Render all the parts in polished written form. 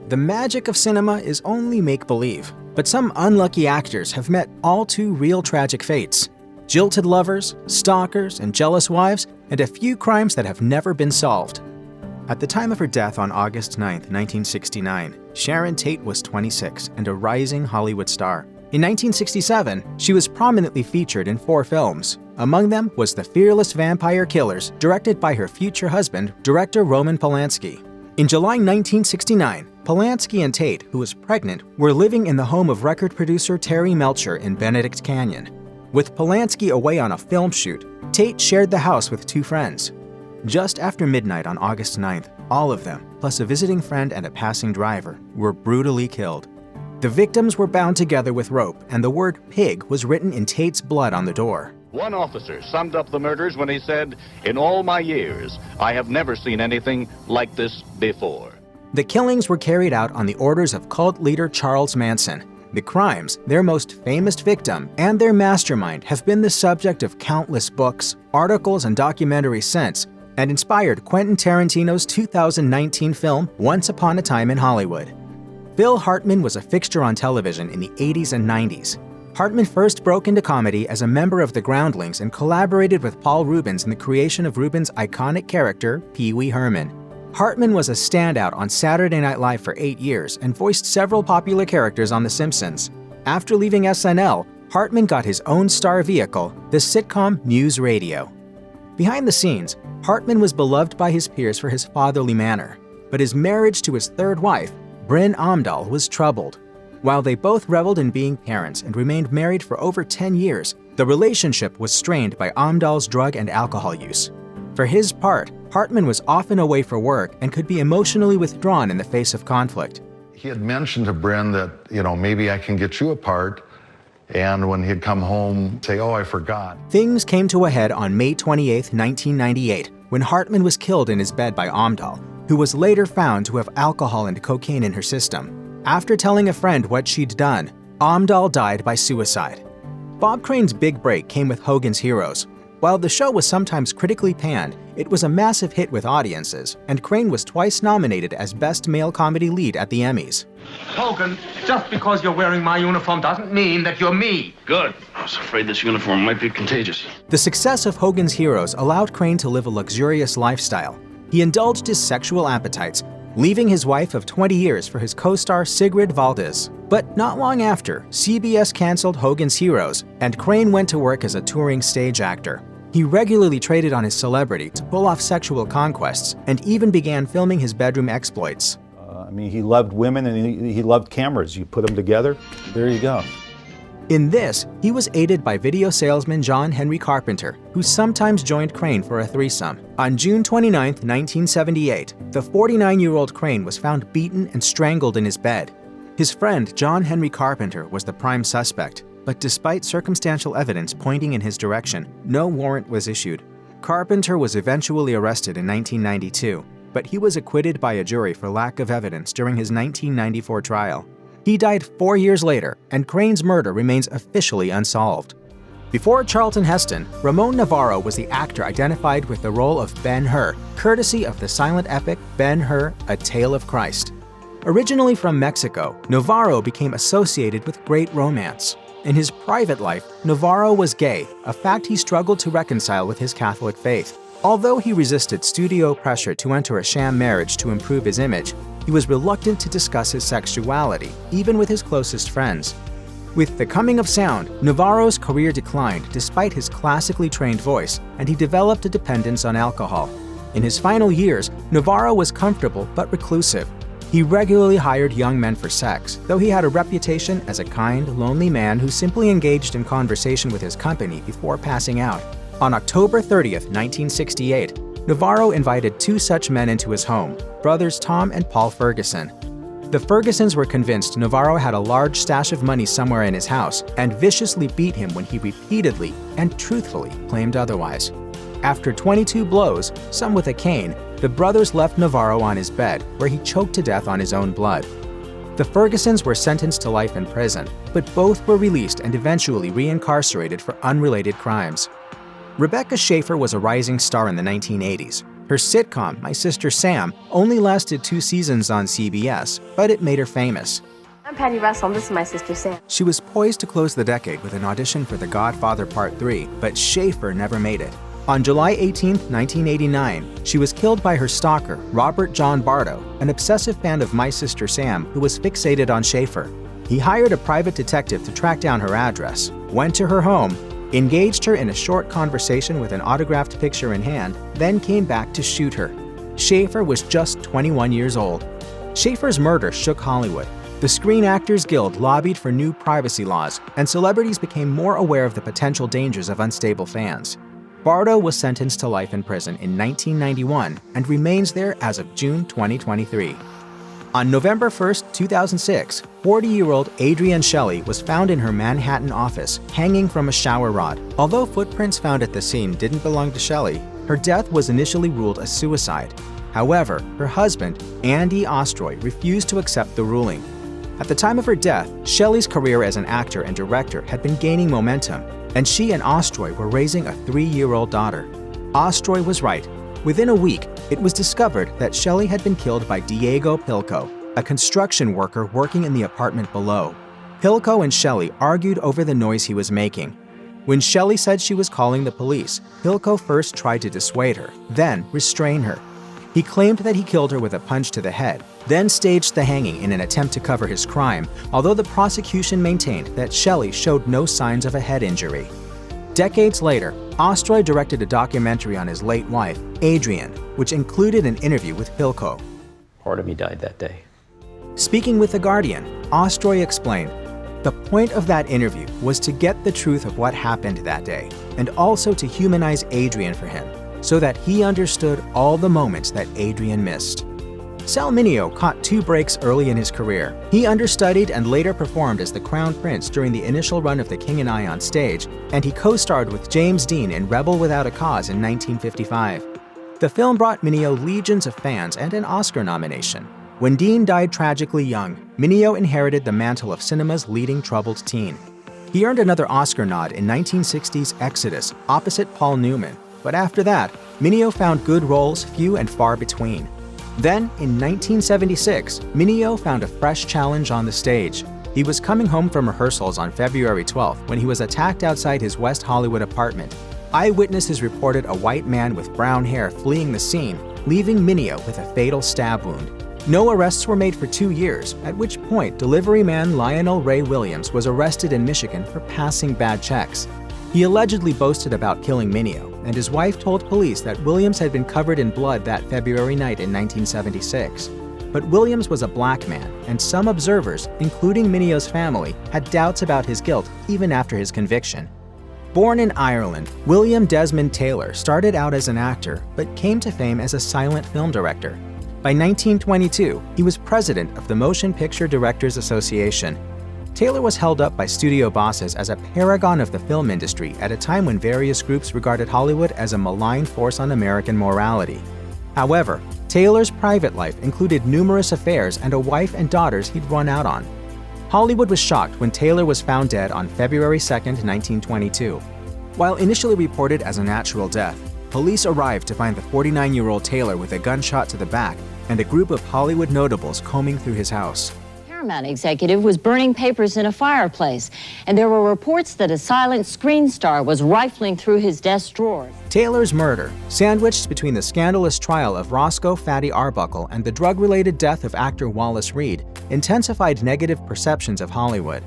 The magic of cinema is only make-believe, but some unlucky actors have met all too real tragic fates. Jilted lovers, stalkers, and jealous wives, and a few crimes that have never been solved. At the time of her death on August 9, 1969, Sharon Tate was 26 and a rising Hollywood star. In 1967, she was prominently featured in 4 films. Among them was The Fearless Vampire Killers, directed by her future husband, director Roman Polanski. In July 1969, Polanski and Tate, who was pregnant, were living in the home of record producer Terry Melcher in Benedict Canyon. With Polanski away on a film shoot, Tate shared the house with 2 friends. Just after midnight on August 9th, all of them, plus a visiting friend and a passing driver, were brutally killed. The victims were bound together with rope, and the word pig was written in Tate's blood on the door. One officer summed up the murders when he said, "In all my years, I have never seen anything like this before." The killings were carried out on the orders of cult leader Charles Manson. The crimes, their most famous victim, and their mastermind have been the subject of countless books, articles, and documentaries since, and inspired Quentin Tarantino's 2019 film Once Upon a Time in Hollywood. Phil Hartman was a fixture on television in the 80s and 90s. Hartman first broke into comedy as a member of the Groundlings and collaborated with Paul Reubens in the creation of Reubens' iconic character, Pee Wee Herman. Hartman was a standout on Saturday Night Live for 8 years and voiced several popular characters on The Simpsons. After leaving SNL, Hartman got his own star vehicle, the sitcom News Radio. Behind the scenes, Hartman was beloved by his peers for his fatherly manner, but his marriage to his third wife, Bryn Omdahl, was troubled. While they both reveled in being parents and remained married for over 10 years, the relationship was strained by Omdahl's drug and alcohol use. For his part, Hartman was often away for work and could be emotionally withdrawn in the face of conflict. He had mentioned to Bryn that, maybe I can get you a part. And when he'd come home, say, "Oh, I forgot." Things came to a head on May 28, 1998, when Hartman was killed in his bed by Omdahl, who was later found to have alcohol and cocaine in her system. After telling a friend what she'd done, Omdahl died by suicide. Bob Crane's big break came with Hogan's Heroes. While the show was sometimes critically panned, it was a massive hit with audiences, and Crane was twice nominated as Best Male Comedy Lead at the Emmys. Hogan, just because you're wearing my uniform doesn't mean that you're me. Good. I was afraid this uniform might be contagious. The success of Hogan's Heroes allowed Crane to live a luxurious lifestyle. He indulged his sexual appetites, leaving his wife of 20 years for his co-star Sigrid Valdez. But not long after, CBS canceled Hogan's Heroes, and Crane went to work as a touring stage actor. He regularly traded on his celebrity to pull off sexual conquests, and even began filming his bedroom exploits. He loved women and he loved cameras. You put them together, there you go. In this, he was aided by video salesman John Henry Carpenter, who sometimes joined Crane for a threesome. On June 29, 1978, the 49-year-old Crane was found beaten and strangled in his bed. His friend John Henry Carpenter was the prime suspect, but despite circumstantial evidence pointing in his direction, no warrant was issued. Carpenter was eventually arrested in 1992, but he was acquitted by a jury for lack of evidence during his 1994 trial. He died 4 years later, and Crane's murder remains officially unsolved. Before Charlton Heston, Ramón Novarro was the actor identified with the role of Ben-Hur, courtesy of the silent epic Ben-Hur, A Tale of Christ. Originally from Mexico, Novarro became associated with great romance. In his private life, Novarro was gay, a fact he struggled to reconcile with his Catholic faith. Although he resisted studio pressure to enter a sham marriage to improve his image, he was reluctant to discuss his sexuality, even with his closest friends. With the coming of sound, Novarro's career declined despite his classically trained voice, and he developed a dependence on alcohol. In his final years, Novarro was comfortable but reclusive. He regularly hired young men for sex, though he had a reputation as a kind, lonely man who simply engaged in conversation with his company before passing out. On October 30th, 1968, Novarro invited 2 such men into his home, brothers Tom and Paul Ferguson. The Fergusons were convinced Novarro had a large stash of money somewhere in his house and viciously beat him when he repeatedly and truthfully claimed otherwise. After 22 blows, some with a cane, the brothers left Novarro on his bed, where he choked to death on his own blood. The Fergusons were sentenced to life in prison, but both were released and eventually reincarcerated for unrelated crimes. Rebecca Schaeffer was a rising star in the 1980s. Her sitcom, My Sister Sam, only lasted 2 seasons on CBS, but it made her famous. I'm Patty Russell, and this is my sister Sam. She was poised to close the decade with an audition for The Godfather Part 3, but Schaeffer never made it. On July 18, 1989, she was killed by her stalker, Robert John Bardo, an obsessive fan of My Sister Sam who was fixated on Schaeffer. He hired a private detective to track down her address, went to her home, engaged her in a short conversation with an autographed picture in hand, then came back to shoot her. Schaeffer was just 21 years old. Schaeffer's murder shook Hollywood. The Screen Actors Guild lobbied for new privacy laws, and celebrities became more aware of the potential dangers of unstable fans. Bardo was sentenced to life in prison in 1991 and remains there as of June 2023. On November 1, 2006, 40-year-old Adrienne Shelly was found in her Manhattan office, hanging from a shower rod. Although footprints found at the scene didn't belong to Shelly, her death was initially ruled a suicide. However, her husband, Andy Ostroy, refused to accept the ruling. At the time of her death, Shelly's career as an actor and director had been gaining momentum, and she and Ostroy were raising a 3-year-old daughter. Ostroy was right. Within a week, it was discovered that Shelly had been killed by Diego Pilco, a construction worker working in the apartment below. Pilco and Shelly argued over the noise he was making. When Shelly said she was calling the police, Pilco first tried to dissuade her, then restrain her. He claimed that he killed her with a punch to the head, then staged the hanging in an attempt to cover his crime, although the prosecution maintained that Shelly showed no signs of a head injury. Decades later, Ostroy directed a documentary on his late wife, Adrienne, which included an interview with Pilco. Part of me died that day. Speaking with The Guardian, Ostroy explained, "The point of that interview was to get the truth of what happened that day, and also to humanize Adrienne for him, so that he understood all the moments that Adrienne missed." Sal Mineo caught 2 breaks early in his career. He understudied and later performed as the Crown Prince during the initial run of The King and I on stage, and he co-starred with James Dean in Rebel Without a Cause in 1955. The film brought Mineo legions of fans and an Oscar nomination. When Dean died tragically young, Mineo inherited the mantle of cinema's leading troubled teen. He earned another Oscar nod in 1960's Exodus, opposite Paul Newman, but after that, Mineo found good roles few and far between. Then, in 1976, Mineo found a fresh challenge on the stage. He was coming home from rehearsals on February 12th when he was attacked outside his West Hollywood apartment. Eyewitnesses reported a white man with brown hair fleeing the scene, leaving Mineo with a fatal stab wound. No arrests were made for 2 years, at which point delivery man Lionel Ray Williams was arrested in Michigan for passing bad checks. He allegedly boasted about killing Mineo, and his wife told police that Williams had been covered in blood that February night in 1976. But Williams was a black man, and some observers, including Mineo's family, had doubts about his guilt even after his conviction. Born in Ireland, William Desmond Taylor started out as an actor, but came to fame as a silent film director. By 1922, he was president of the Motion Picture Directors Association. Taylor was held up by studio bosses as a paragon of the film industry at a time when various groups regarded Hollywood as a malign force on American morality. However, Taylor's private life included numerous affairs and a wife and daughters he'd run out on. Hollywood was shocked when Taylor was found dead on February 2, 1922. While initially reported as a natural death, police arrived to find the 49-year-old Taylor with a gunshot to the back and a group of Hollywood notables combing through his house. Paramount executive was burning papers in a fireplace, and there were reports that a silent screen star was rifling through his desk drawers. Taylor's murder, sandwiched between the scandalous trial of Roscoe Fatty Arbuckle and the drug-related death of actor Wallace Reed, intensified negative perceptions of Hollywood.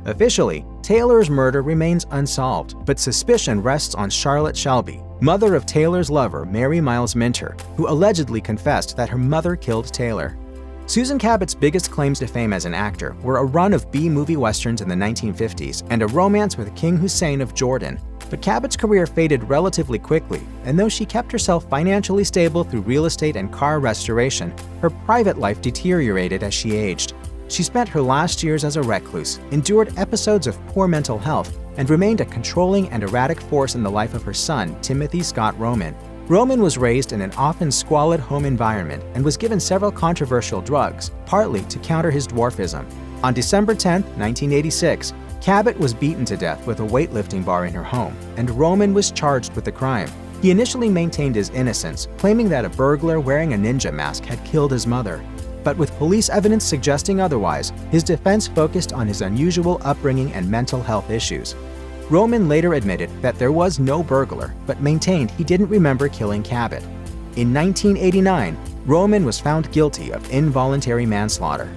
Officially, Taylor's murder remains unsolved, but suspicion rests on Charlotte Shelby, mother of Taylor's lover Mary Miles Minter, who allegedly confessed that her mother killed Taylor. Susan Cabot's biggest claims to fame as an actor were a run of B-movie westerns in the 1950s and a romance with King Hussein of Jordan. But Cabot's career faded relatively quickly, and though she kept herself financially stable through real estate and car restoration, her private life deteriorated as she aged. She spent her last years as a recluse, endured episodes of poor mental health, and remained a controlling and erratic force in the life of her son, Timothy Scott Roman. Roman was raised in an often squalid home environment and was given several controversial drugs, partly to counter his dwarfism. On December 10, 1986, Cabot was beaten to death with a weightlifting bar in her home, and Roman was charged with the crime. He initially maintained his innocence, claiming that a burglar wearing a ninja mask had killed his mother. But with police evidence suggesting otherwise, his defense focused on his unusual upbringing and mental health issues. Roman later admitted that there was no burglar, but maintained he didn't remember killing Cabot. In 1989, Roman was found guilty of involuntary manslaughter.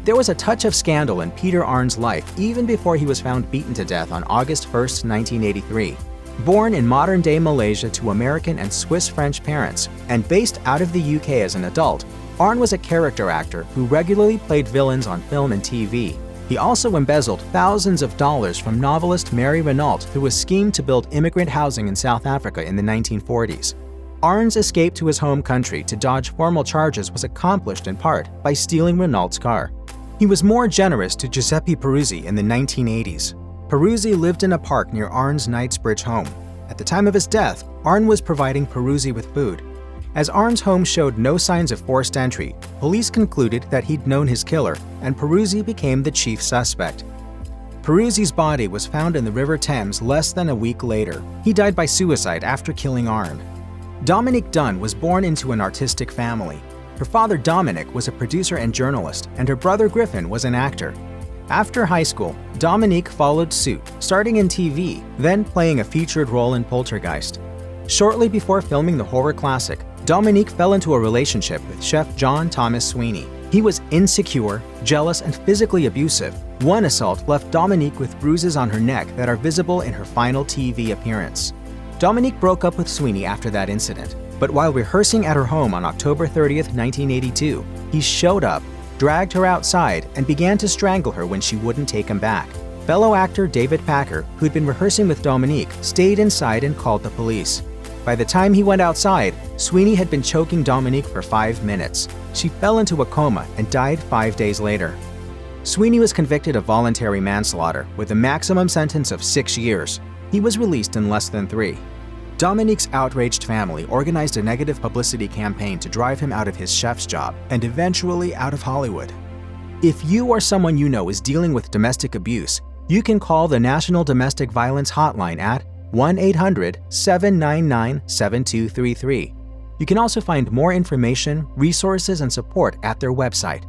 There was a touch of scandal in Peter Arne's life even before he was found beaten to death on August 1, 1983. Born in modern-day Malaysia to American and Swiss-French parents, and based out of the UK as an adult, Arne was a character actor who regularly played villains on film and TV. He also embezzled thousands of dollars from novelist Mary Renault through a scheme to build immigrant housing in South Africa in the 1940s. Arne's escape to his home country to dodge formal charges was accomplished in part by stealing Renault's car. He was more generous to Giuseppe Peruzzi in the 1980s. Peruzzi lived in a park near Arne's Knightsbridge home. At the time of his death, Arne was providing Peruzzi with food. As Arne's home showed no signs of forced entry, police concluded that he'd known his killer, and Peruzzi became the chief suspect. Peruzzi's body was found in the River Thames less than a week later. He died by suicide after killing Arne. Dominique Dunne was born into an artistic family. Her father Dominic was a producer and journalist, and her brother Griffin was an actor. After high school, Dominique followed suit, starting in TV, then playing a featured role in Poltergeist. Shortly before filming the horror classic, Dominique fell into a relationship with chef John Thomas Sweeney. He was insecure, jealous, and physically abusive. One assault left Dominique with bruises on her neck that are visible in her final TV appearance. Dominique broke up with Sweeney after that incident, but while rehearsing at her home on October 30th, 1982, he showed up, dragged her outside, and began to strangle her when she wouldn't take him back. Fellow actor David Packer, who'd been rehearsing with Dominique, stayed inside and called the police. By the time he went outside, Sweeney had been choking Dominique for 5 minutes. She fell into a coma and died 5 days later. Sweeney was convicted of voluntary manslaughter with a maximum sentence of 6 years. He was released in less than 3. Dominique's outraged family organized a negative publicity campaign to drive him out of his chef's job and eventually out of Hollywood. If you or someone you know is dealing with domestic abuse, you can call the National Domestic Violence Hotline at 1-800-799-7233. You can also find more information, resources, and support at their website,